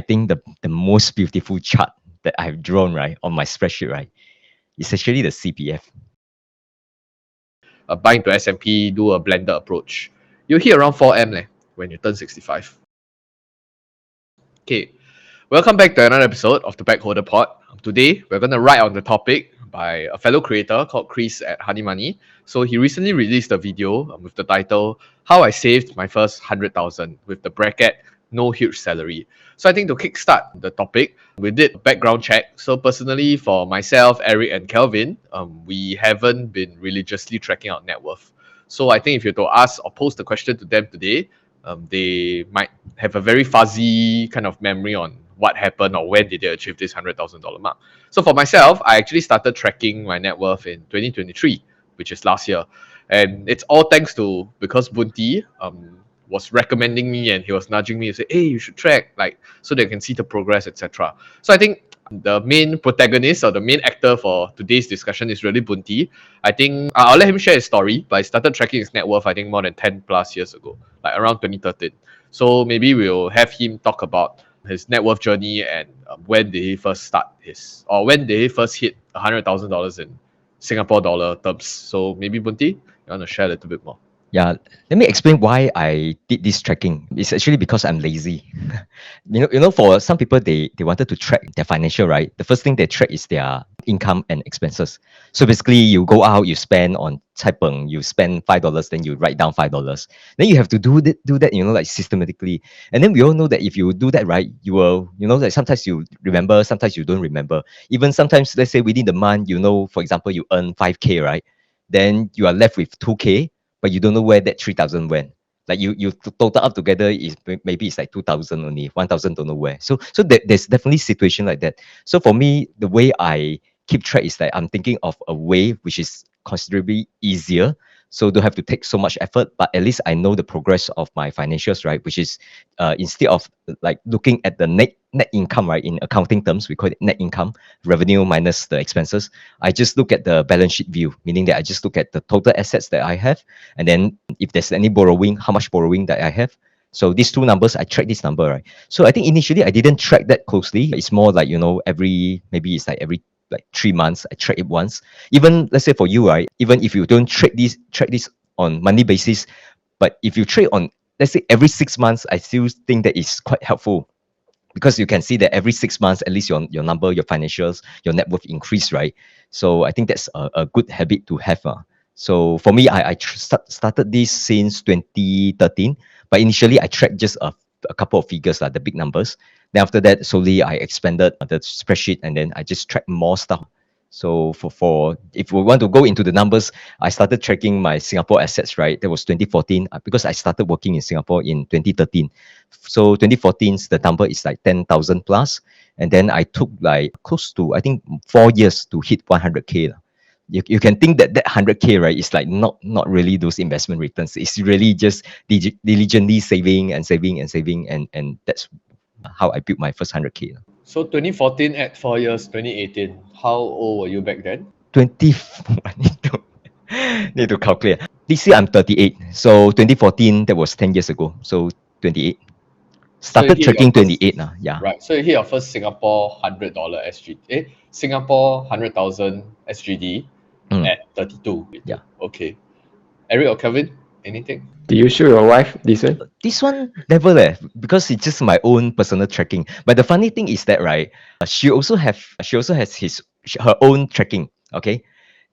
I think the most beautiful chart that I've drawn, right, on my spreadsheet, right, is actually the CPF. Buying to S&P, do a blended approach. You hit around 4M when you turn 65. Okay, welcome back to another episode of the Backholder Pod. Today, we're going to write on the topic by a fellow creator called Chris at Honey Money. So he recently released a video with the title, How I Saved My First 100,000 with the bracket, No Huge Salary. So I think to kickstart the topic, we did a background check. So personally, for myself, Eric and Kelvin, we haven't been religiously tracking our net worth. So I think if you were to ask or pose the question to them today, they might have a very fuzzy kind of memory on what happened or when did they achieve this $100,000 mark. So for myself, I actually started tracking my net worth in 2023, which is last year. And it's all thanks to, because Boon Tee was recommending me and he was nudging me to say, hey, you should track, like, so they can see the progress, etc. So I think the main protagonist or the main actor for today's discussion is really Boon Tee. I think I'll let him share his story, but I started tracking his net worth, I think, more than 10 plus years ago, like around 2013. So maybe we'll have him talk about his net worth journey and when did he first start his, or when did he first hit $100,000 in Singapore dollar terms. So maybe Boon Tee, you want to share a little bit more? Yeah, let me explain why I did this tracking. It's actually because I'm lazy. For some people, they wanted to track their financial, right? The first thing they track is their income and expenses. So basically, you go out, you spend on Cai Peng, you spend $5, then you write down $5. Then you have to do that, like systematically. And then we all know that if you do that, right, you will, like sometimes you remember, sometimes you don't remember. Even sometimes, let's say within the month, for example, you earn 5K, right? Then you are left with 2K, but you don't know where that 3,000 went. Like you total up together is maybe it's like 2,000 only, 1,000 don't know where. So there's definitely situation like that. So for me, the way I keep track is that I'm thinking of a way which is considerably easier. So don't have to take so much effort, but at least I know the progress of my financials, right? Which is instead of like looking at the net income, right? In accounting terms, we call it net income, revenue minus the expenses. I just look at the balance sheet view, meaning that I just look at the total assets that I have, and then if there's any borrowing, how much borrowing that I have. So these two numbers, I track this number, right? So I think initially I didn't track that closely. It's more like, every 3 months, I track it once. Even let's say for you, right? Even if you don't track this on monthly basis, but if you trade on, let's say every 6 months, I still think that is quite helpful, because you can see that every 6 months, at least your number, your financials, your net worth increase, right? So I think that's a good habit to have. So for me, I started this since 2013, but initially I tracked just a couple of figures, like the big numbers. Then after that, slowly I expanded the spreadsheet, and then I just track more stuff. So for if we want to go into the numbers, I started tracking my Singapore assets, right? That was 2014, because I started working in Singapore in 2013. So 2014, the number is like 10,000 plus. And then I took like close to, I think, 4 years to hit 100K. You can think that 100K, right, is like not really those investment returns. It's really just diligently saving and saving and saving. And that's how I built my first 100K. So 2014 at 4 years, 2018. How old were you back then? 20, I need to calculate. This year I'm 38. So 2014, that was 10 years ago. So 28. Started tracking 28 now. Yeah. Right. So you hit your first Singapore $100 SGD. Singapore 100,000 SGD at 32. Yeah. Okay. Eric or Kelvin, anything? Do you show your wife this one? This one never because it's just my own personal tracking. But the funny thing is that, right, she also has her own tracking. Okay.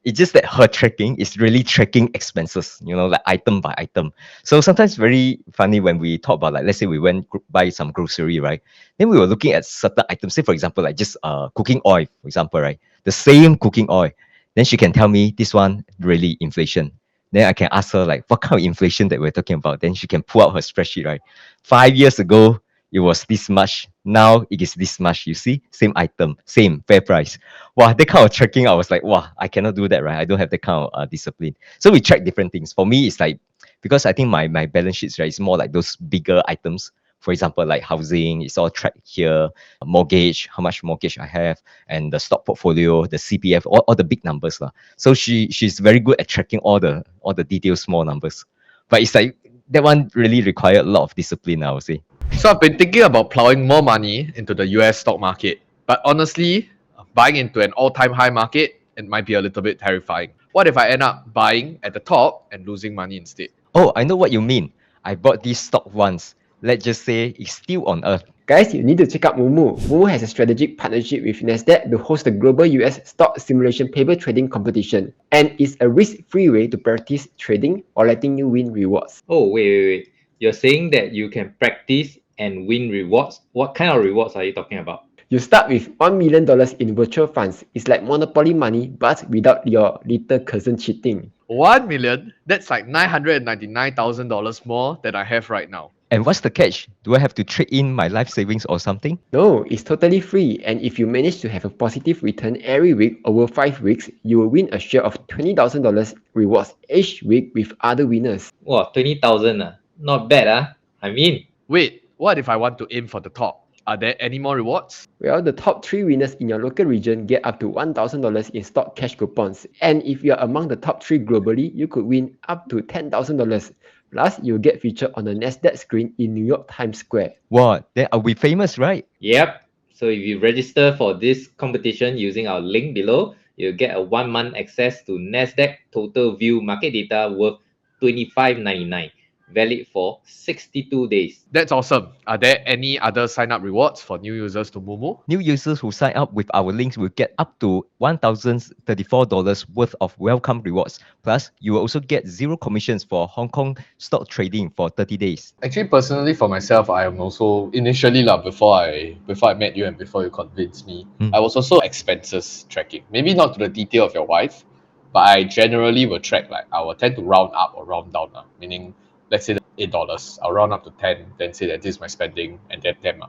It's just that her tracking is really tracking expenses, like item by item. So sometimes very funny when we talk about, like, let's say we went buy some grocery, right? Then we were looking at certain items. Say, for example, like just cooking oil, for example, right? The same cooking oil. Then she can tell me this one really inflation. Then I can ask her, like, what kind of inflation that we're talking about? Then she can pull out her spreadsheet, right? 5 years ago, it was this much. Now it is this much. You see, same item, same fair price. Wow, that kind of tracking, I was like, wow, I cannot do that, right? I don't have that kind of discipline. So we track different things. For me, it's like, because I think my balance sheets, right, is more like those bigger items. For example, like housing, it's all tracked here. Mortgage, how much mortgage I have, and the stock portfolio, the CPF, all the big numbers. So she's very good at tracking all the detailed small numbers. But it's like, that one really required a lot of discipline, I would say. So I've been thinking about plowing more money into the US stock market. But honestly, buying into an all-time high market, it might be a little bit terrifying. What if I end up buying at the top and losing money instead? Oh, I know what you mean. I bought this stock once. Let's just say it's still on earth. Guys, you need to check out Moomoo. Moomoo has a strategic partnership with Nasdaq to host the global US stock simulation paper trading competition, and it's a risk-free way to practice trading or letting you win rewards. Oh, wait. You're saying that you can practice and win rewards? What kind of rewards are you talking about? You start with $1 million in virtual funds. It's like Monopoly money, but without your little cousin cheating. 1 million? That's like $999,000 more than I have right now. And what's the catch? Do I have to trade in my life savings or something? No, it's totally free, and if you manage to have a positive return every week over 5 weeks, you will win a share of $20,000 rewards each week with other winners. Wow, 20,000. Not bad, I mean, Wait, what if I want to aim for the top? Are there any more rewards? Well, the top 3 winners in your local region get up to $1,000 in stock cash coupons, and if you are among the top 3 globally, you could win up to $10,000. Plus, you'll get featured on the Nasdaq screen in New York Times Square. What? Then are we famous, right? yep. So if you register for this competition using our link below, you'll get a 1-month access to Nasdaq Total View market data worth $25.99, valid for 62 days. That's awesome. Are there any other sign-up rewards for new users to Moomoo? New users who sign up with our links will get up to $1,034 worth of welcome rewards. Plus, you will also get 0 commissions for Hong Kong stock trading for 30 days. Actually, personally, for myself, I am also initially before I met you and before you convinced me, I was also expenses tracking. Maybe not to the detail of your wife, but I generally will track, like I will tend to round up or round down. Meaning, let's say $8, I'll round up to 10, then say that this is my spending, and then 10.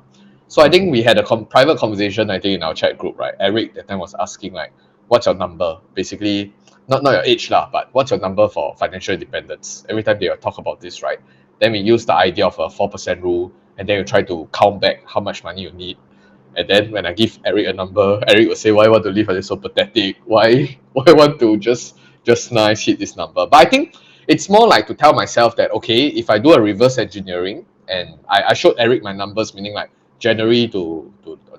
So I think we had a private conversation, I think, in our chat group, right? Eric that time was asking, like, what's your number? Basically, not your age but what's your number for financial independence? Every time they will talk about this, right? Then we use the idea of a 4% rule, and then you try to count back how much money you need. And then when I give Eric a number, Eric will say, why want to live like this so pathetic? Why want to just nice hit this number? But I think it's more like to tell myself that, okay, if I do a reverse engineering, and I showed Eric my numbers, meaning like January to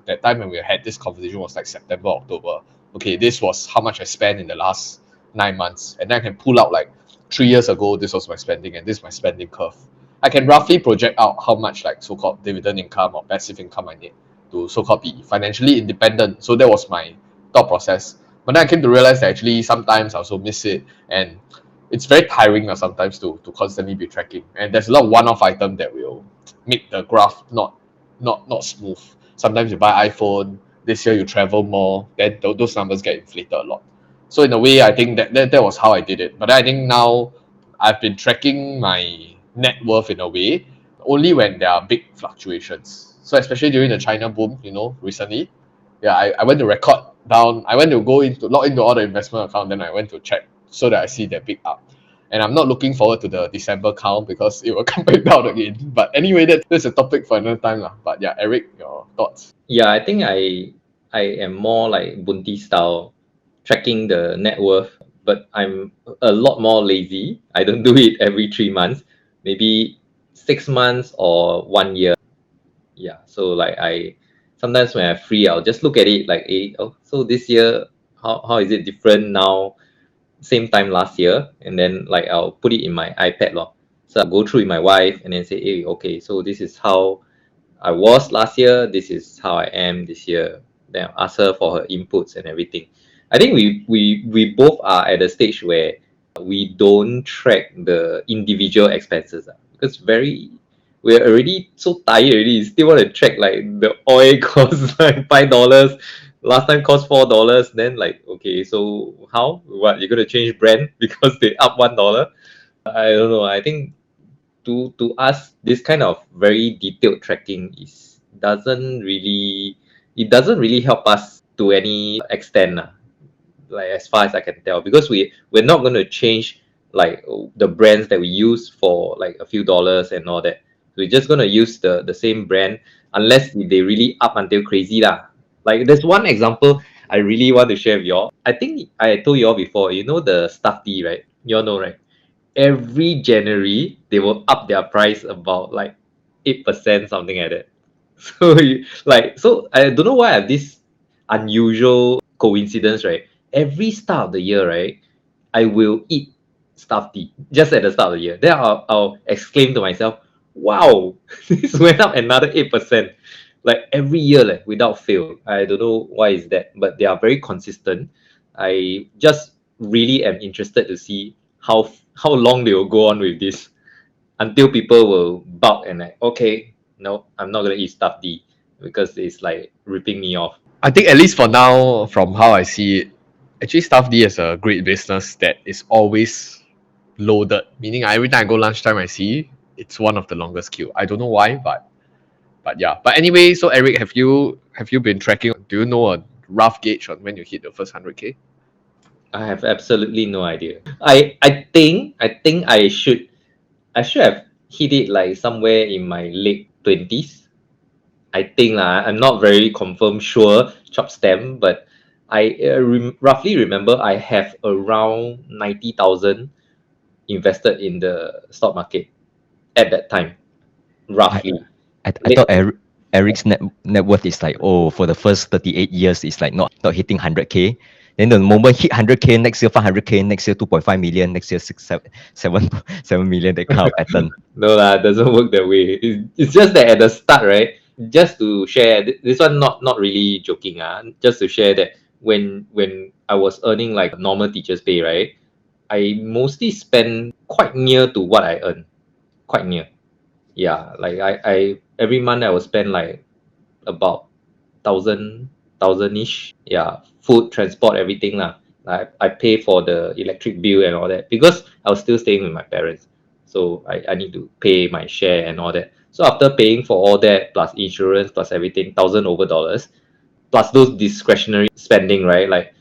that time when we had this conversation was like September, October. Okay, this was how much I spent in the last 9 months. And then I can pull out like 3 years ago, this was my spending, and this is my spending curve. I can roughly project out how much like so-called dividend income or passive income I need to so-called be financially independent. So that was my thought process. But then I came to realize that actually sometimes I also miss it, and it's very tiring sometimes to constantly be tracking. And there's a lot of one-off item that will make the graph not smooth. Sometimes you buy iPhone, this year you travel more, then those numbers get inflated a lot. So in a way, I think that was how I did it. But I think now I've been tracking my net worth in a way only when there are big fluctuations. So especially during the China boom, recently, yeah, I went to record down. I went to log into all the investment account, then I went to check so that I see that big up. And I'm not looking forward to the December count because it will come back down again. But anyway, that's a topic for another time. But yeah, Eric, your thoughts? Yeah, I think I am more like Boon Tee style, tracking the net worth, but I'm a lot more lazy. I don't do it every 3 months, maybe 6 months or 1 year. Yeah, so like sometimes when I'm free, I'll just look at it like, so this year, how is it different now? Same time last year, and then like I'll put it in my iPad lor. So I'll go through with my wife and then say, hey, okay, so this is how I was last year, this is how I am this year. Then I'll ask her for her inputs and everything. I think we both are at a stage where we don't track the individual expenses because we're already so tired already. You still want to track like the oil costs like $5. Last time cost $4. Then like, okay, so what, you're gonna change brand because they up $1? I don't know. I think to us, this kind of very detailed tracking doesn't really help us to any extent, like as far as I can tell, because we're not going to change like the brands that we use for like a few dollars and all that. We're just going to use the same brand unless they really up until crazy lah. Like there's one example I really want to share with y'all. I think I told y'all before, the stuff tea, right? You all know, right? every January they will up their price about like 8%, something like that. So I don't know why I have this unusual coincidence, right? Every start of the year, right, I will eat stuffed tea just at the start of the year. Then I'll exclaim to myself, wow, this went up another 8%. Like every year, like, without fail. I don't know why is that, but they are very consistent. I just really am interested to see how long they will go on with this until people will bulk and like, okay, no, I'm not gonna eat stuffed tea because it's like ripping me off. I think at least for now, from how I see it, actually Stuff D is a great business that is always loaded. Meaning every time I go lunchtime, I see it's one of the longest queue. I don't know why, but yeah. But anyway, so Eric, have you been tracking? Do you know a rough gauge on when you hit the first 100K? I have absolutely no idea. I think I should have hit it like somewhere in my late 20s. I think lah. I'm not very confirmed sure chop stamp, but I roughly remember I have around 90,000 invested in the stock market at that time, I roughly. I thought Eric's net worth is like, oh, for the first 38 years it's like not hitting 100K. Then the moment hit 100K, next year 500K, next year 2.5 million, next year 7 million, that kind of pattern. No lah, doesn't work that way. It's just that at the start, right? Just to share, this one not really joking. Just to share that when I was earning like normal teacher's pay, right? I mostly spend quite near to what I earn. Quite near. Yeah, like I every month I will spend like about thousand ish. Yeah, food, transport, everything lah. I pay for the electric bill and all that because I was still staying with my parents, so I need to pay my share and all that. So after paying for all that plus insurance plus everything, thousand over dollars, plus those discretionary spending, right? Like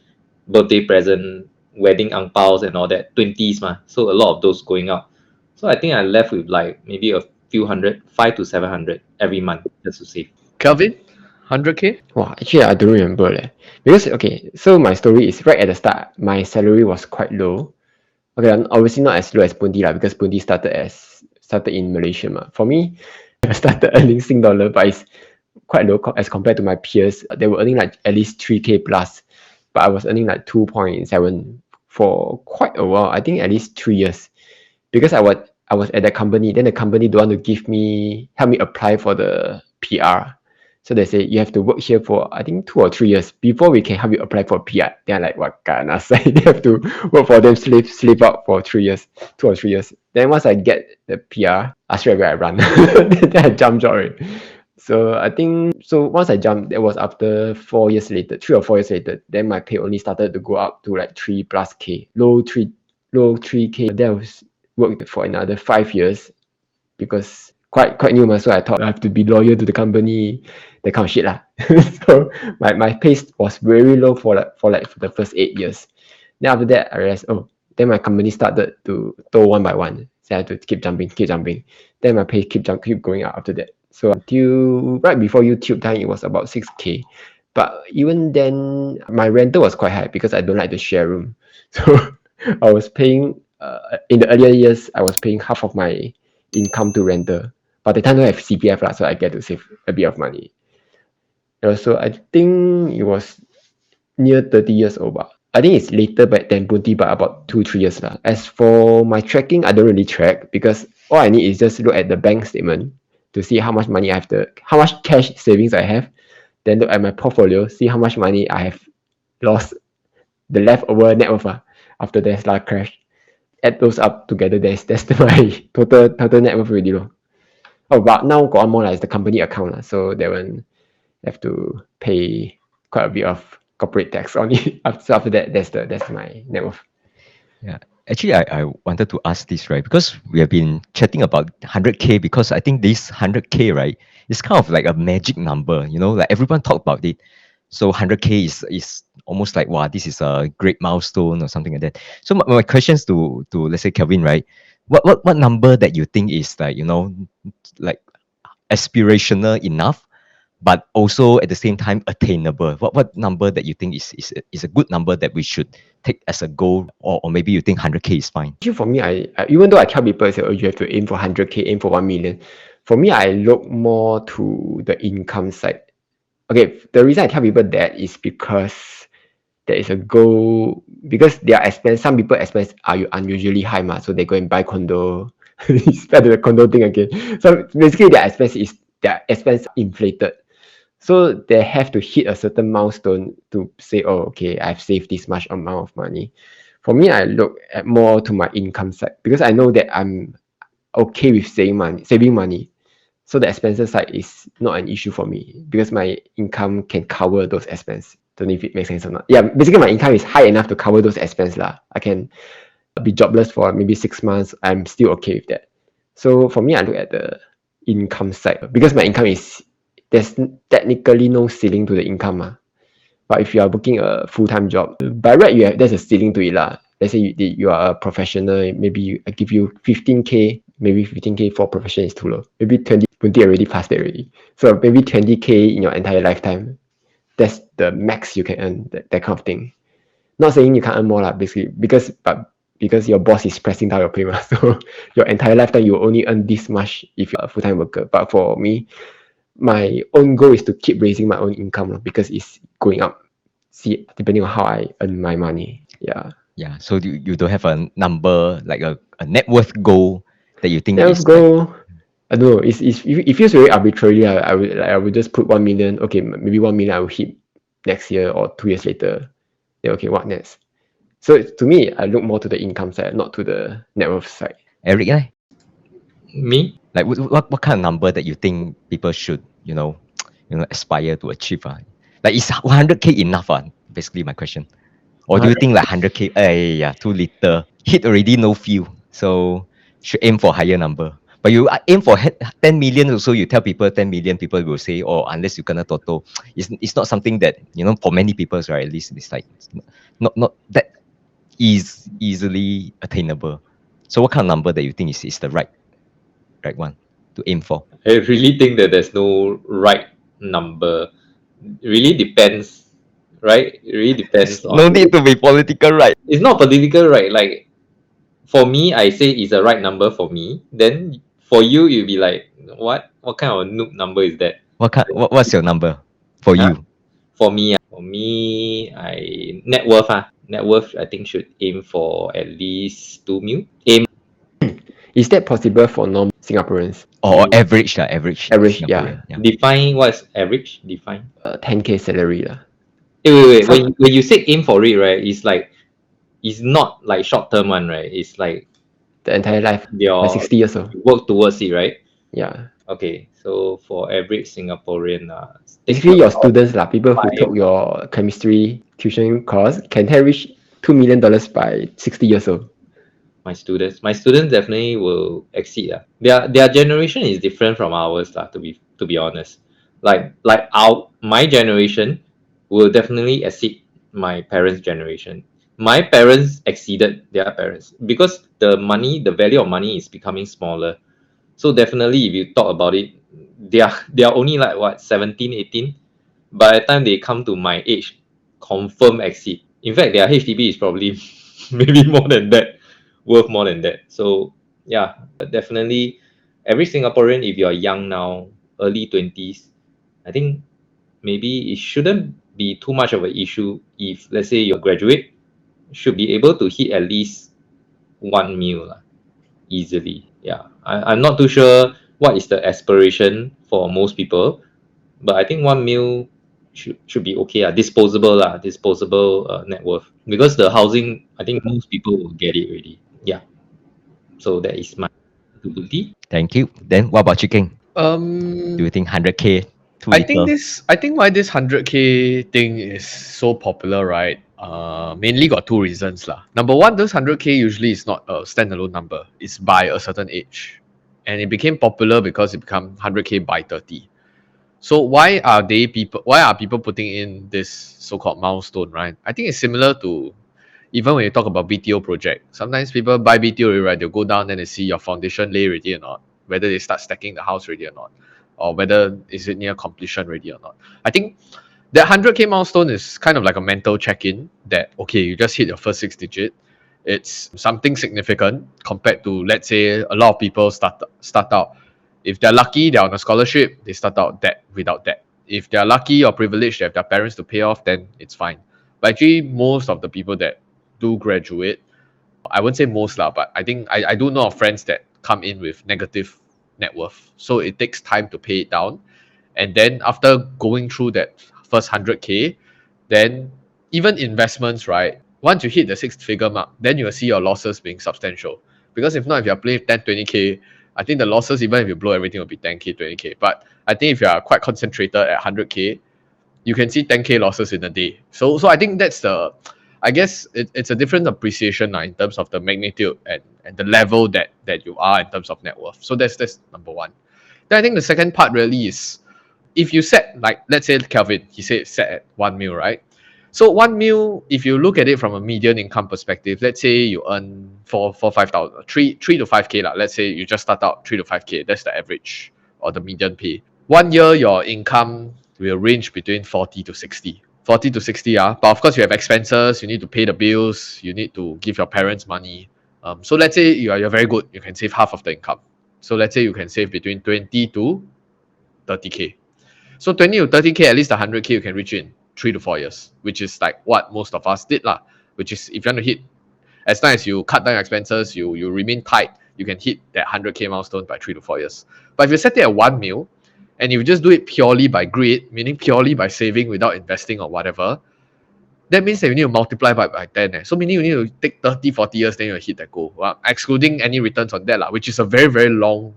birthday present, wedding ang paos and all that, 20s mah. So a lot of those going out. So I think I left with like maybe a few hundred, 500 to 700 every month just to save. Kelvin, 100K? Wow, actually I don't remember leh. Because okay, so my story is right at the start, my salary was quite low. Okay, obviously not as low as Boon Tee lah, because Boon Tee started in Malaysia ma. For me, I started earning Sing dollar, but it's quite low as compared to my peers. They were earning like at least 3K plus, but I was earning like 2.7 for quite a while. I think at least 3 years, because I was at that company. Then the company don't want to help me apply for the PR. So they say you have to work here for I think 2 or 3 years before we can help you apply for PR. They're like, what kind of say? They have to work for them, sleep out for 3 years, 2 or 3 years. Then once I get the PR, I straight away I run. Then I jump job already. So I think so once I jumped, that was after 4 years later, 3 or 4 years later. Then my pay only started to go up to like 3+ K, low 3K. Then I was worked for another 5 years because quite new, so I thought I have to be loyal to the company, that kind of shit lah. So my pace was very low for the first 8 years. Then after that, I realized, then my company started to tow one by one. So I had to keep jumping. Then my pay keep going up after that. So until right before YouTube time, it was about 6K. But even then, my rental was quite high because I don't like the share room. So I was paying, in the earlier years, I was paying half of my income to rental. But the time I don't have CPF lah, so I get to save a bit of money. So I think it was near 30 years old. But I think it's later back than Boon Tee, but about 2-3 years lah. As for my tracking, I don't really track because all I need is just look at the bank statement to see how much money how much cash savings I have. Then look at my portfolio, see how much money I have lost, the leftover net worth after Tesla crash. Add those up together, that's my total net worth already. Oh, but now got one more is the company account. So that one have to pay quite a bit of corporate tax on it. So after that, that's my net worth. Yeah. Actually, I wanted to ask this, right? Because we have been chatting about 100K because I think this 100K, right, is kind of like a magic number, like everyone talk about it. So 100K is almost like, wow, this is a great milestone or something like that. So my questions to let's say Kelvin, right? What number that you think is like, like aspirational enough but also at the same time attainable? What number that you think is a good number that we should take as a goal, or maybe you think 100K is fine? Actually, for me, I even though I tell people, say, oh, you have to aim for 100K, aim for 1 million. For me, I look more to the income side. Okay, the reason I tell people that is because there is a goal, because their expense, some people expense are unusually high, so they go and buy condo. It's back to the condo thing again. So basically, their expense inflated. So they have to hit a certain milestone to say, oh, okay, I've saved this much amount of money. For me, I look at more to my income side because I know that I'm okay with saving money. So the expenses side is not an issue for me because my income can cover those expenses. Don't know if it makes sense or not. Yeah, basically my income is high enough to cover those expenses lah. I can be jobless for maybe 6 months. I'm still okay with that. So for me, I look at the income side because my income is, there's technically no ceiling to the income. But if you are working a full-time job, by right there's a ceiling to it lah. Let's say you are a professional, maybe I give you 15K, maybe 15K for profession is too low. Maybe 20 already passed it already. So maybe 20K in your entire lifetime. That's the max you can earn, that kind of thing. Not saying you can't earn more lah, basically, because your boss is pressing down your payment. So your entire lifetime you only earn this much if you're a full-time worker. But for me, my own goal is to keep raising my own income because it's going up. See, depending on how I earn my money. Yeah. Yeah. So you don't have a number, like a net worth goal that you think Let's is like, go. I don't know. It feels very arbitrary. I would just put 1 million. Okay, maybe 1 million I will hit next year or 2 years later. Yeah, okay, what next? So to me, I look more to the income side, not to the net worth side. Eric, Me? like what kind of number that you think people should aspire to achieve? Like is 100K enough? Basically my question. Or do you think like 100K, yeah, too little? Hit already, no feel. So should aim for higher number. But you aim for 10 million also, you tell people 10 million, people will say, oh, unless you gonna toto, it's not something that, for many people, right, at least it's like not that easily attainable. So what kind of number that you think is the right one to aim for? I really think that there's no right number. It really depends, right? It really depends on. No need to be political, right? It's not political, right? Like for me, I say it's a right number for me. Then for you, you'll be like, what? What kind of noob number is that? What's your number for Huh? you? For me, I net worth. Net worth, I think should aim for at least 2 mil. Aim. Is that possible for normal Singaporeans? Or average, average. Average, Singaporean, Define what's average. Define. 10K salary lah. Wait. Some- When you say aim for it, right? It's like it's not like short term one, right? It's like The entire life, your like 60 years old. work towards it, right? Yeah. Okay, so for average Singaporean, Basically, your students lah, people who took your chemistry tuition course, can they reach $2 million by 60 years old? my students definitely will exceed. Their generation is different from ours, to be honest. Like my generation will definitely exceed my parents' generation. My parents exceeded their parents because the value of money is becoming smaller. So definitely, if you talk about it, they are only like what 17, 18. By the time they come to my age, confirm exceed. In fact, their HDB is probably maybe more than that, worth more than that. So yeah, definitely, every Singaporean, if you are young now, early 20s, I think maybe it shouldn't be too much of an issue if, let's say, you graduate, should be able to hit at least 1 mil easily. Yeah, I'm not too sure what is the aspiration for most people, but I think 1 mil should be okay. Disposable net worth, because the housing, I think most people will get it already. Yeah, so that is my ability. Thank you. Then what about Chi Keng? Do you think 100K too I think little? why this 100K thing is so popular, right? Mainly got two reasons lah. Number one, this 100K usually is not a standalone number. It's by a certain age, and it became popular because it became 100K by 30. So why are people putting in this so-called milestone, right? I think it's similar to even when you talk about BTO project. Sometimes people buy BTO, right? They'll go down and they see your foundation lay already or not, whether they start stacking the house already or not. or whether is it near completion ready or not. I think that 100K milestone is kind of like a mental check-in that, okay, you just hit your first 6 digit. It's something significant compared to, let's say, a lot of people start out. If they're lucky, they're on a scholarship, they start out debt without debt. If they're lucky or privileged, they have their parents to pay off, then it's fine. But actually, most of the people that do graduate, I wouldn't say most lah, but I think I do know of friends that come in with negative net worth. So it takes time to pay it down. And then after going through that first 100K, then even investments, right? Once you hit the 6 figure mark, then you'll see your losses being substantial. Because if not, if you're playing 10, 20K, I think the losses, even if you blow everything, will be 10K, 20K. But I think if you are quite concentrated at 100K, you can see 10K losses in a day. So I think that's I guess it's a different appreciation in terms of the magnitude and the level that you are in terms of net worth. So that's number one. Then I think the second part really is, if you set, like, let's say Kelvin, he said set at 1 mil, right? So 1 mil, if you look at it from a median income perspective, let's say you earn 5,000, 3 to 5K lah. Let's say you just start out 3 to 5K. That's the average or the median pay. 1 year, your income will range between 40 to 60. 40 to 60, but of course you have expenses, you need to pay the bills, you need to give your parents money. So let's say you're very good, you can save half of the income. So let's say you can save between 20 to 30K. So 20 to 30K, at least 100K you can reach in 3 to 4 years, which is like what most of us did lah. Which is, if you want to hit, as long as you cut down your expenses, you remain tight, you can hit that 100K milestone by 3 to 4 years. But if you set it at 1 mil, and you just do it purely by greed, meaning purely by saving without investing or whatever, that means that you need to multiply by 10. So meaning you need to take 30, 40 years, then you'll hit that goal. Well, excluding any returns on that, which is a very, very long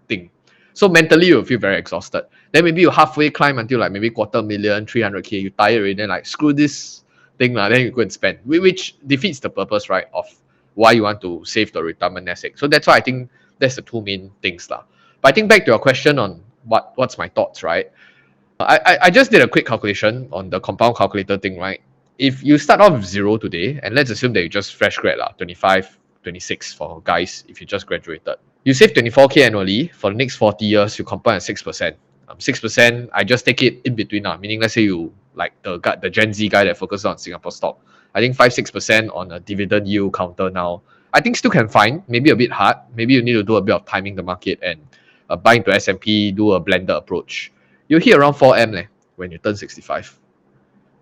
thing. So mentally you'll feel very exhausted. Then maybe you halfway climb until like maybe 250,000, 300K, you tired already, then like screw this thing, then you go and spend, which defeats the purpose, right, of why you want to save the retirement nest egg. So that's why I think that's the two main things lah. But I think back to your question on what's my thoughts, right? I just did a quick calculation on the compound calculator thing, right? If you start off with 0 today, and let's assume that you just fresh grad 25, 26 for guys, if you just graduated, you save 24K annually for the next 40 years, you compound at 6%. 6%, I just take it in between meaning let's say you like the Gen Z guy that focuses on Singapore stock. I think 5-6% on a dividend yield counter now, I think still can find, maybe a bit hard. Maybe you need to do a bit of timing the market and buy into S&P, do a blended approach. You hit around 4M when you turn 65.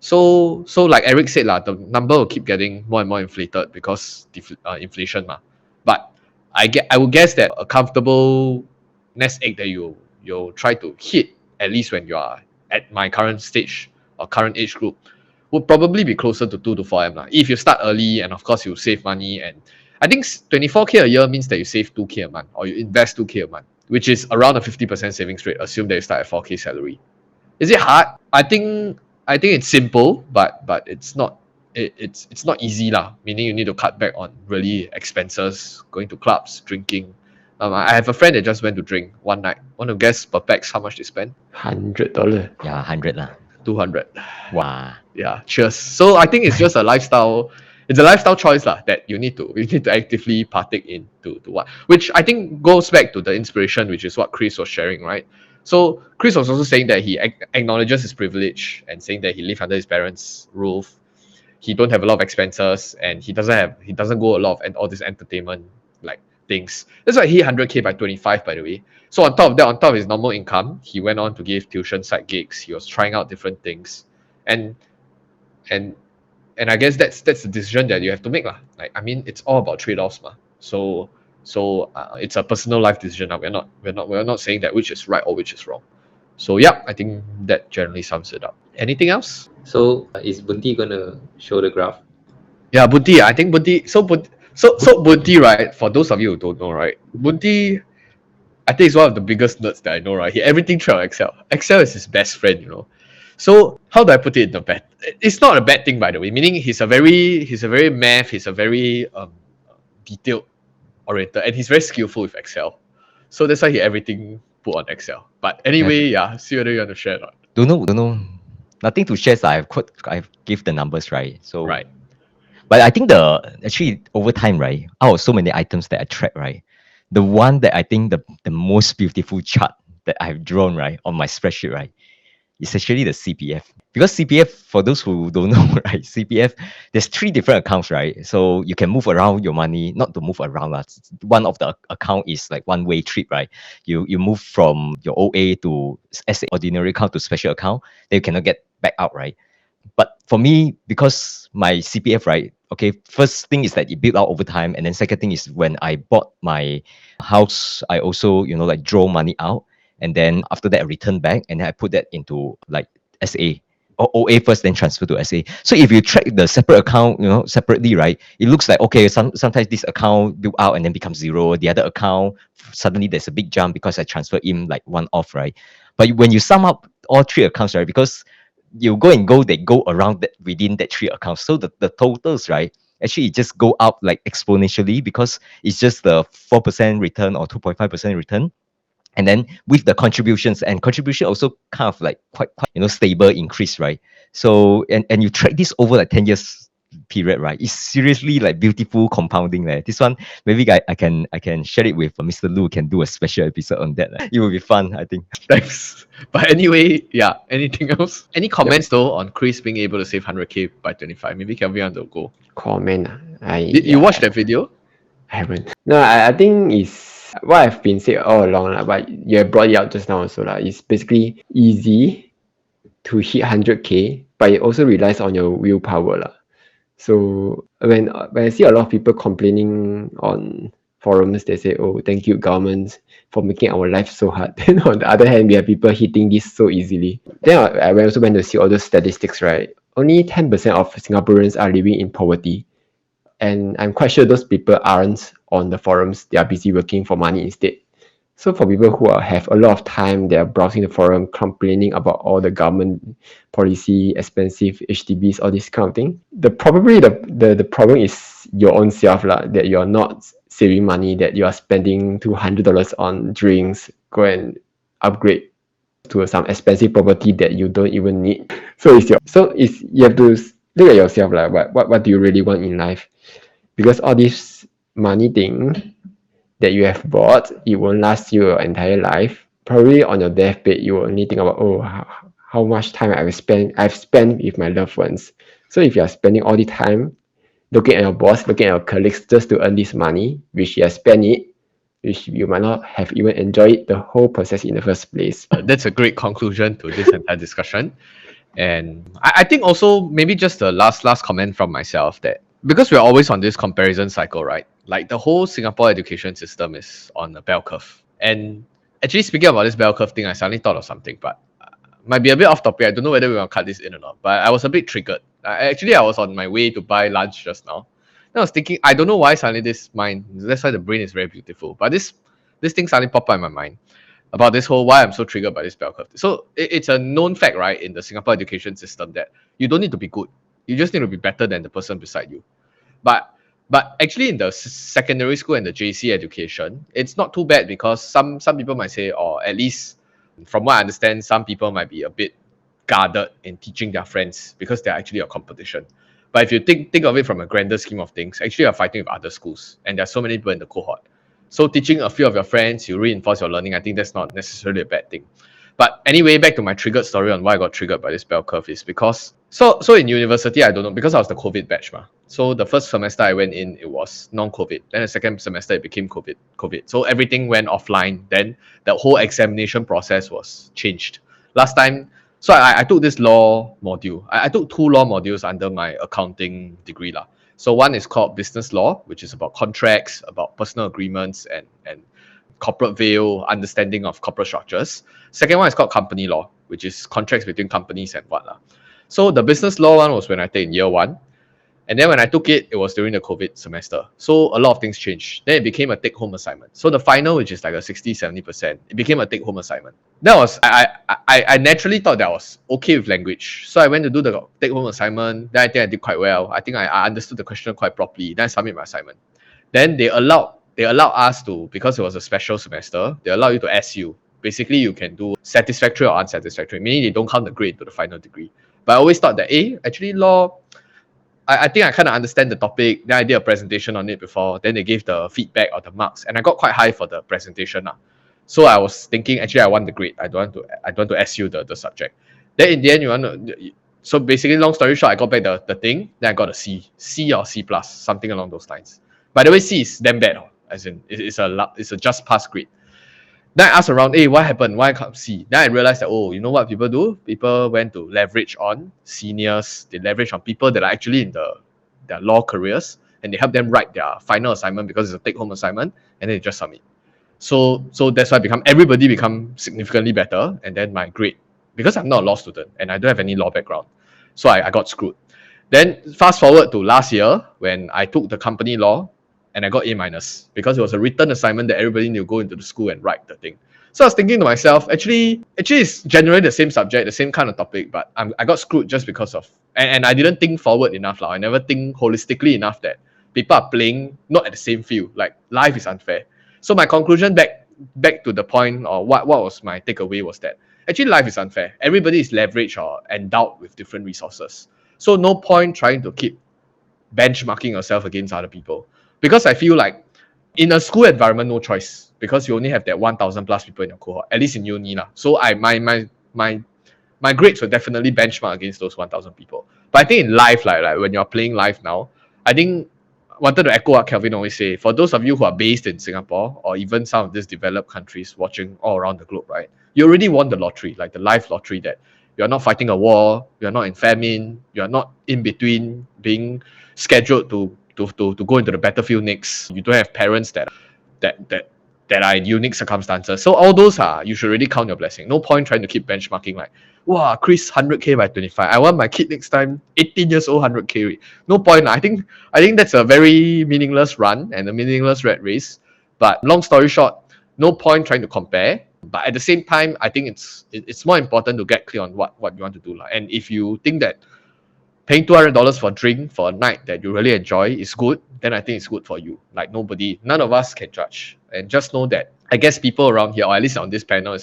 So like Eric said, the number will keep getting more and more inflated because inflation. But I would guess that a comfortable nest egg that you'll try to hit, at least when you are at my current stage or current age group, would probably be closer to 2 to 4M. If you start early and of course you save money, and I think 24K a year means that you save 2K a month or you invest 2K a month, which is around a 50% savings rate. Assume that you start at 4K salary. Is it hard? I think it's simple, but it's not easy meaning you need to cut back on really expenses, going to clubs, drinking. I have a friend that just went to drink one night. Want to guess per pax how much they spent? $100. Yeah, 100 lah. 200. Wow. Yeah, cheers. So I think it's just a lifestyle. It's a lifestyle choice that you need to actively partake in to what, which I think goes back to the inspiration, which is what Chris was sharing, right? So Chris was also saying that he acknowledges his privilege and saying that he lives under his parents' roof. He don't have a lot of expenses and he doesn't go a lot of all this entertainment things. That's why he 100K by 25, by the way. So on top of that, on top of his normal income, he went on to give tuition side gigs. He was trying out different things, and I guess that's the decision that you have to make I mean, it's all about trade-offs So it's a personal life decision. We're not saying that which is right or which is wrong. So yeah, I think that generally sums it up. Anything else? So is Boon Tee gonna show the graph? Yeah, Boon Tee. I think Boon Tee. So Boon Tee, right? For those of you who don't know, right, Boon Tee, I think is one of the biggest nerds that I know, right? Everything through Excel. Excel is his best friend, So how do I put it in the bad? It's not a bad thing, by the way. Meaning he's a very math. He's a very detailed oriented, and he's very skillful with Excel. So that's why he everything put on Excel. But anyway, yeah. See whether you want to share or not. Don't know. Nothing to share. I've give the numbers, right? So right. But I think actually over time, right, out of so many items that I track, right, the one that I think the most beautiful chart that I've drawn, right, on my spreadsheet, right, it's actually the CPF. Because CPF, for those who don't know, right, CPF, there's 3 different accounts, right? So you can move around your money, not to move around. One of the account is like one-way trip, right? You move from your OA to SA ordinary account to special account, then you cannot get back out, right? But for me, because my CPF, right? Okay, first thing is that it built out over time, and then second thing is when I bought my house, I also like draw money out, and then after that I return back, and then I put that into like SA or OA first, then transfer to SA. So if you track the separate account, separately, right? It looks like okay, sometimes this account built out and then becomes zero. The other account suddenly there's a big jump because I transfer in like one off, right? But when you sum up all 3 accounts, right? Because they go around that within that 3 accounts. So the totals, right? Actually, it just go up like exponentially because it's just the 4% return or 2.5% return. And then with the contributions, and contribution also kind of like quite stable increase, right? So and you track this over like 10 years period, right? It's seriously like beautiful compounding. This one maybe I can share it with Mr. Lu, can do a special episode on that. It will be fun, I think. Thanks. But anyway, yeah. Anything else? Any comments though on Chris being able to save 100K by 25? Maybe Kelvin want to go. Comment. You watched that video? I haven't. No, I think it's what I've been saying all along, but you have brought it out just now also. It's basically easy to hit 100K, but it also relies on your willpower. So when I see a lot of people complaining on forums, they say, oh, thank you government for making our life so hard. Then on the other hand, we have people hitting this so easily. Then I also went to see all those statistics, right? Only 10% of Singaporeans are living in poverty. And I'm quite sure those people aren't on the forums. They are busy working for money instead. So for people who have a lot of time, they are browsing the forum, complaining about all the government policy, expensive HDBs, all this kind of thing. The problem is your own self that you're not saving money, that you are spending $200 on drinks, go and upgrade to some expensive property that you don't even need. So you have to look at yourself what do you really want in life? Because all this money thing that you have bought, it won't last you your entire life. Probably on your deathbed, you will only think about how much time I've spent with my loved ones. So if you are spending all the time looking at your boss, looking at your colleagues just to earn this money, which you have spent it, which you might not have even enjoyed the whole process in the first place. That's a great conclusion to this entire discussion. And I think also maybe just the last comment from myself, that because we're always on this comparison cycle, right? Like the whole Singapore education system is on a bell curve. And actually speaking about this bell curve thing, I suddenly thought of something, but might be a bit off topic. I don't know whether we want to cut this in or not, but I was a bit triggered. I was on my way to buy lunch just now. And I was thinking, I don't know why suddenly that's why the brain is very beautiful. But this thing suddenly popped up in my mind about this whole why I'm so triggered by this bell curve. So it's a known fact, right, in the Singapore education system that you don't need to be good. You just need to be better than the person beside you. But actually in the secondary school and the JC education, it's not too bad, because some people might say, or at least from what I understand, some people might be a bit guarded in teaching their friends because they're actually a competition. But if you think of it from a grander scheme of things, actually you're fighting with other schools, and there's so many people in the cohort. So teaching a few of your friends, you reinforce your learning. I think that's not necessarily a bad thing. But anyway, back to my triggered story on why I got triggered by this bell curve is because so in university, I don't know, because I was the COVID batch. So the first semester I went in, it was non-COVID. Then the second semester it became COVID. So everything went offline. Then the whole examination process was changed. Last time, so I took this law module. I took 2 law modules under my accounting degree. So one is called business law, which is about contracts, about personal agreements and corporate veil, understanding of corporate structures. Second one is called company law, which is contracts between companies and what. So the business law one was when I take in year 1. And then when I took it, it was during the COVID semester. So a lot of things changed. Then it became a take-home assignment. So the final, which is like a 60-70%, it became a take-home assignment. That was, I naturally thought that I was okay with language. So I went to do the take-home assignment. Then I think I did quite well. I think I understood the question quite properly. Then I submit my assignment. Then they allowed us to, because it was a special semester, they allow you to SU. Basically, you can do satisfactory or unsatisfactory, meaning they don't count the grade to the final degree. But I always thought that, actually law, I think I kind of understand the topic. Then I did a presentation on it before. Then they gave the feedback or the marks. And I got quite high for the presentation. So I was thinking, actually, I want the grade. I don't want to SU the subject. Then in the end, so basically, long story short, I got back the thing. Then I got a C or C plus, something along those lines. By the way, C is damn bad. As in, it's a just pass grade. Then I asked around, hey, what happened? Why can't C? Then I realized that, oh, you know what people do? People went to leverage on seniors. They leverage on people that are actually in their law careers, and they help them write their final assignment because it's a take-home assignment, and then they just submit. So that's why everybody become significantly better, and then my grade, because I'm not a law student and I don't have any law background, so I got screwed. Then fast forward to last year when I took the company law, and I got A minus because it was a written assignment that everybody knew to go into the school and write the thing. So I was thinking to myself, actually it's generally the same subject, the same kind of topic, but I got screwed just because of, and I didn't think forward enough. I never think holistically enough that people are playing not at the same field. Like life is unfair. So my conclusion back to the point, or what was my takeaway, was that actually life is unfair. Everybody is leveraged or endowed with different resources. So no point trying to keep benchmarking yourself against other people. Because I feel like in a school environment, no choice, because you only have that 1,000 plus people in your cohort, at least in uni. So my grades were definitely benchmarked against those 1,000 people. But I think in life, like when you're playing life now, I think I wanted to echo what Kelvin always say. For those of you who are based in Singapore or even some of these developed countries watching all around the globe, right? You already won the lottery, like the life lottery, that you're not fighting a war, you're not in famine, you're not in between being scheduled to go into the battlefield next. You don't have parents that are in unique circumstances. So all those you should really count your blessing. No point trying to keep benchmarking like, wow, Chris 100K by 25. I want my kid next time 18 years old 100K. No point. I think that's a very meaningless run and a meaningless rat race. But long story short, no point trying to compare. But at the same time, I think it's more important to get clear on what you want to do. And if you think that paying $200 for a drink for a night that you really enjoy is good, then I think it's good for you. Like none of us can judge. And just know that I guess people around here, or at least on this panel,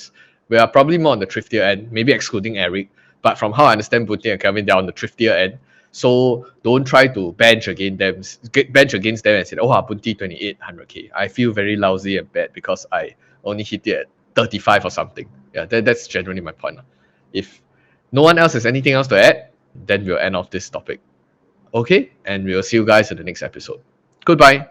we are probably more on the thriftier end, maybe excluding Eric. But from how I understand Boon Tee and Kelvin, they're on the thriftier end. So don't try to bench against them and say, oh, Boon Tee 28, 100K. I feel very lousy and bad because I only hit it at 35 or something. Yeah, that's generally my point. If no one else has anything else to add, then we'll end off this topic. Okay, and we'll see you guys in the next episode. Goodbye.